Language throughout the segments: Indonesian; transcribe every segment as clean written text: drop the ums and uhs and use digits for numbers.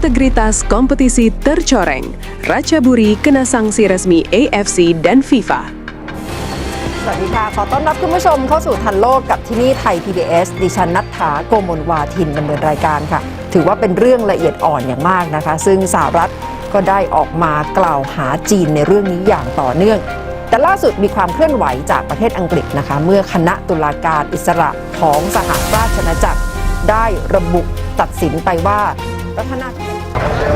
Integritas kompetisi tercoreng. Ratchaburi kena sanksi resmi AFC dan FIFA. สวัสดีค่ะขอต้อนรับคุณผู้ชมเข้าสู่ทันโลกกับที่นี่ไทย PBS ดิฉันณัฐฐา โกมลวาทินดำเนินรายการค่ะถือว่าเป็นเรื่องละเอียดอ่อนอย่างมากนะคะซึ่งสหรัฐก็ได้ออกมากล่าวหาจีนในเรื่องนี้อย่างต่อเนื่องแต่ล่าสุดมีความเคลื่อนไหวจากประเทศอังกฤษนะคะเมื่อคณะตุลาการอิสระของสหราชอาณาจักรได้ระบุตัดสินไปว่าประธานาธิบดี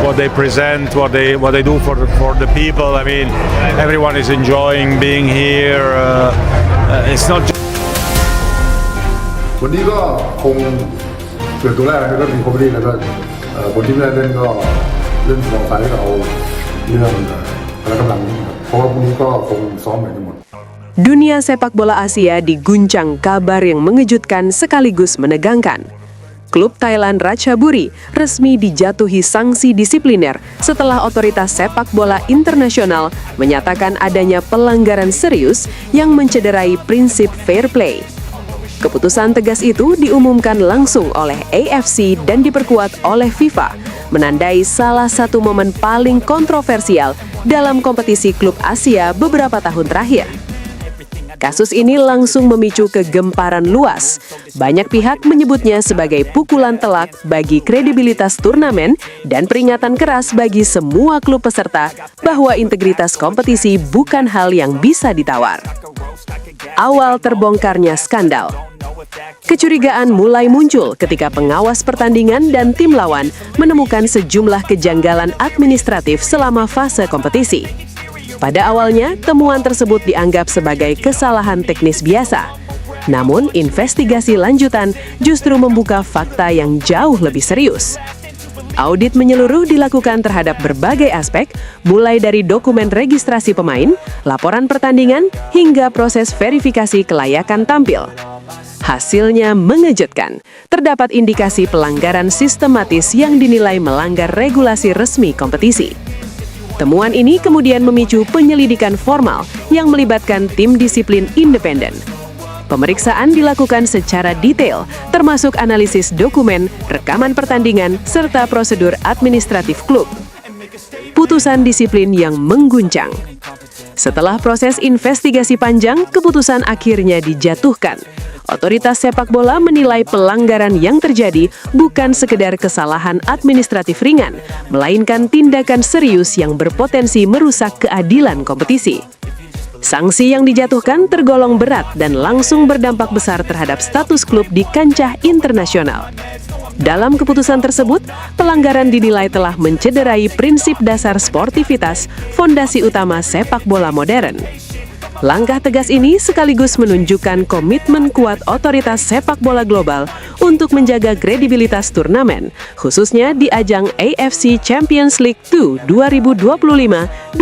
What they present, what they do for the people. I mean, everyone is enjoying being here. It's not just วันนี้ก็คงเกิดตัวแรกก็มีคอมเมดี้แล้วก็คนที่ไม่ได้เล่นก็เล่นสองสายก็เอาเรื่องพละกำลังเพราะว่าพรุ่งนี้ก็คงซ้อมเหมือนกันหมด Dunia sepak bola Asia diguncang kabar yang mengejutkan sekaligus menegangkan. Klub Thailand Ratchaburi resmi dijatuhi sanksi disipliner setelah otoritas sepak bola internasional menyatakan adanya pelanggaran serius yang mencederai prinsip fair play. Keputusan tegas itu diumumkan langsung oleh AFC dan diperkuat oleh FIFA, menandai salah satu momen paling kontroversial dalam kompetisi klub Asia beberapa tahun terakhir. Kasus ini langsung memicu kegemparan luas. Banyak pihak menyebutnya sebagai pukulan telak bagi kredibilitas turnamen dan peringatan keras bagi semua klub peserta bahwa integritas kompetisi bukan hal yang bisa ditawar. Awal terbongkarnya skandal. Kecurigaan mulai muncul ketika pengawas pertandingan dan tim lawan menemukan sejumlah kejanggalan administratif selama fase kompetisi. Pada awalnya, temuan tersebut dianggap sebagai kesalahan teknis biasa. Namun, investigasi lanjutan justru membuka fakta yang jauh lebih serius. Audit menyeluruh dilakukan terhadap berbagai aspek, mulai dari dokumen registrasi pemain, laporan pertandingan, hingga proses verifikasi kelayakan tampil. Hasilnya mengejutkan. Terdapat indikasi pelanggaran sistematis yang dinilai melanggar regulasi resmi kompetisi. Temuan ini kemudian memicu penyelidikan formal yang melibatkan tim disiplin independen. Pemeriksaan dilakukan secara detail, termasuk analisis dokumen, rekaman pertandingan, serta prosedur administratif klub. Putusan disiplin yang mengguncang. Setelah proses investigasi panjang, keputusan akhirnya dijatuhkan. Otoritas sepak bola menilai pelanggaran yang terjadi bukan sekedar kesalahan administratif ringan, melainkan tindakan serius yang berpotensi merusak keadilan kompetisi. Sanksi yang dijatuhkan tergolong berat dan langsung berdampak besar terhadap status klub di kancah internasional. Dalam keputusan tersebut, pelanggaran dinilai telah mencederai prinsip dasar sportivitas, fondasi utama sepak bola modern. Langkah tegas ini sekaligus menunjukkan komitmen kuat otoritas sepak bola global untuk menjaga kredibilitas turnamen, khususnya di ajang AFC Champions League 2 2025-2026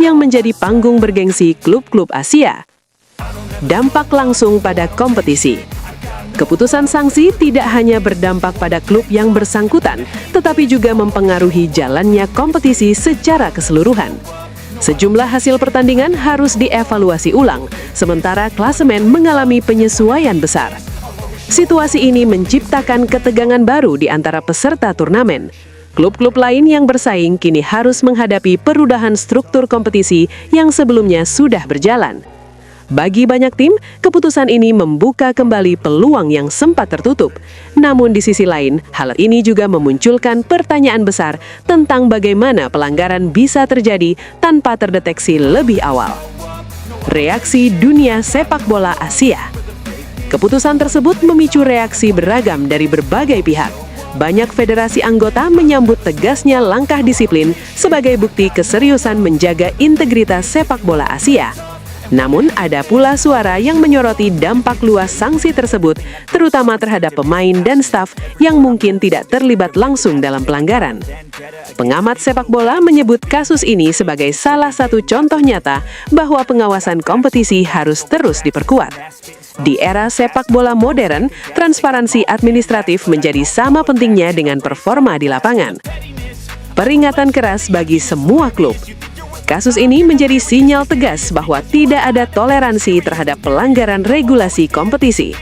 yang menjadi panggung bergengsi klub-klub Asia. Dampak langsung pada kompetisi. Keputusan sanksi tidak hanya berdampak pada klub yang bersangkutan, tetapi juga mempengaruhi jalannya kompetisi secara keseluruhan. Sejumlah hasil pertandingan harus dievaluasi ulang, sementara klasemen mengalami penyesuaian besar. Situasi ini menciptakan ketegangan baru di antara peserta turnamen. Klub-klub lain yang bersaing kini harus menghadapi perubahan struktur kompetisi yang sebelumnya sudah berjalan. Bagi banyak tim, keputusan ini membuka kembali peluang yang sempat tertutup. Namun di sisi lain, hal ini juga memunculkan pertanyaan besar tentang bagaimana pelanggaran bisa terjadi tanpa terdeteksi lebih awal. Reaksi dunia sepak bola Asia. Keputusan tersebut memicu reaksi beragam dari berbagai pihak. Banyak federasi anggota menyambut tegasnya langkah disiplin sebagai bukti keseriusan menjaga integritas sepak bola Asia. Namun ada pula suara yang menyoroti dampak luas sanksi tersebut, terutama terhadap pemain dan staf yang mungkin tidak terlibat langsung dalam pelanggaran. Pengamat sepak bola menyebut kasus ini sebagai salah satu contoh nyata bahwa pengawasan kompetisi harus terus diperkuat. Di era sepak bola modern, transparansi administratif menjadi sama pentingnya dengan performa di lapangan. Peringatan keras bagi semua klub. Kasus ini menjadi sinyal tegas bahwa tidak ada toleransi terhadap pelanggaran regulasi kompetisi.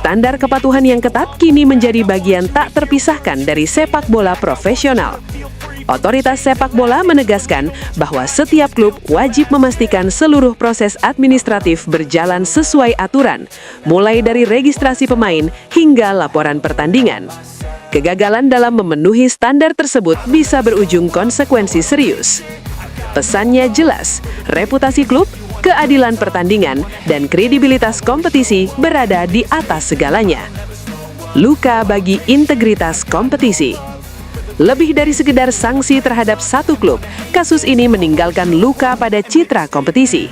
Standar kepatuhan yang ketat kini menjadi bagian tak terpisahkan dari sepak bola profesional. Otoritas sepak bola menegaskan bahwa setiap klub wajib memastikan seluruh proses administratif berjalan sesuai aturan, mulai dari registrasi pemain hingga laporan pertandingan. Kegagalan dalam memenuhi standar tersebut bisa berujung konsekuensi serius. Pesannya jelas, reputasi klub, keadilan pertandingan, dan kredibilitas kompetisi berada di atas segalanya. Luka bagi integritas kompetisi. Lebih dari sekedar sanksi terhadap satu klub, kasus ini meninggalkan luka pada citra kompetisi.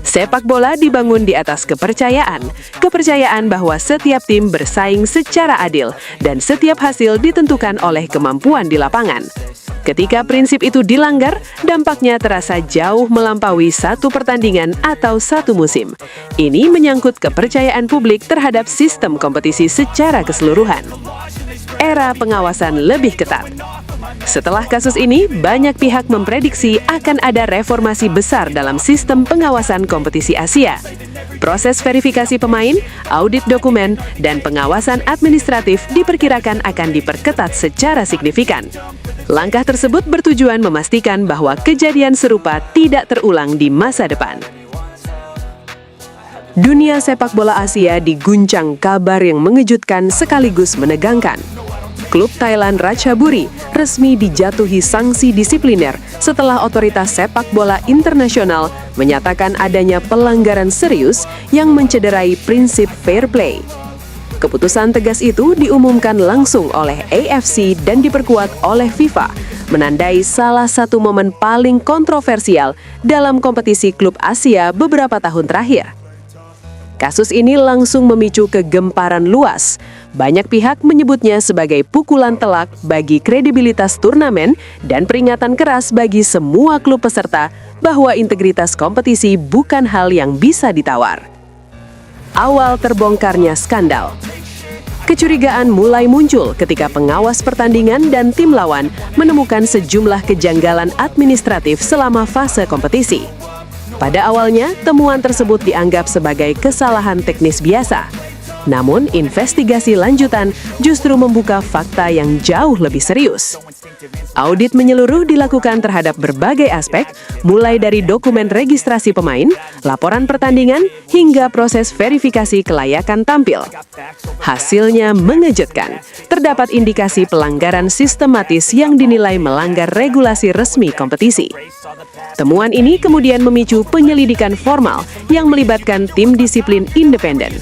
Sepak bola dibangun di atas kepercayaan bahwa setiap tim bersaing secara adil dan setiap hasil ditentukan oleh kemampuan di lapangan. Ketika prinsip itu dilanggar, dampaknya terasa jauh melampaui satu pertandingan atau satu musim. Ini menyangkut kepercayaan publik terhadap sistem kompetisi secara keseluruhan. Era pengawasan lebih ketat. Setelah kasus ini, banyak pihak memprediksi akan ada reformasi besar dalam sistem pengawasan kompetisi Asia. Proses verifikasi pemain, audit dokumen, dan pengawasan administratif diperkirakan akan diperketat secara signifikan. Langkah tersebut bertujuan memastikan bahwa kejadian serupa tidak terulang di masa depan. Dunia sepak bola Asia diguncang kabar yang mengejutkan sekaligus menegangkan. Klub Thailand Ratchaburi resmi dijatuhi sanksi disipliner setelah otoritas sepak bola internasional menyatakan adanya pelanggaran serius yang mencederai prinsip fair play. Keputusan tegas itu diumumkan langsung oleh AFC dan diperkuat oleh FIFA, menandai salah satu momen paling kontroversial dalam kompetisi klub Asia beberapa tahun terakhir. Kasus ini langsung memicu kegemparan luas. Banyak pihak menyebutnya sebagai pukulan telak bagi kredibilitas turnamen dan peringatan keras bagi semua klub peserta bahwa integritas kompetisi bukan hal yang bisa ditawar. Awal terbongkarnya skandal. Kecurigaan mulai muncul ketika pengawas pertandingan dan tim lawan menemukan sejumlah kejanggalan administratif selama fase kompetisi. Pada awalnya, temuan tersebut dianggap sebagai kesalahan teknis biasa. Namun, investigasi lanjutan justru membuka fakta yang jauh lebih serius. Audit menyeluruh dilakukan terhadap berbagai aspek, mulai dari dokumen registrasi pemain, laporan pertandingan, hingga proses verifikasi kelayakan tampil. Hasilnya mengejutkan. Terdapat indikasi pelanggaran sistematis yang dinilai melanggar regulasi resmi kompetisi. Temuan ini kemudian memicu penyelidikan formal yang melibatkan tim disiplin independen.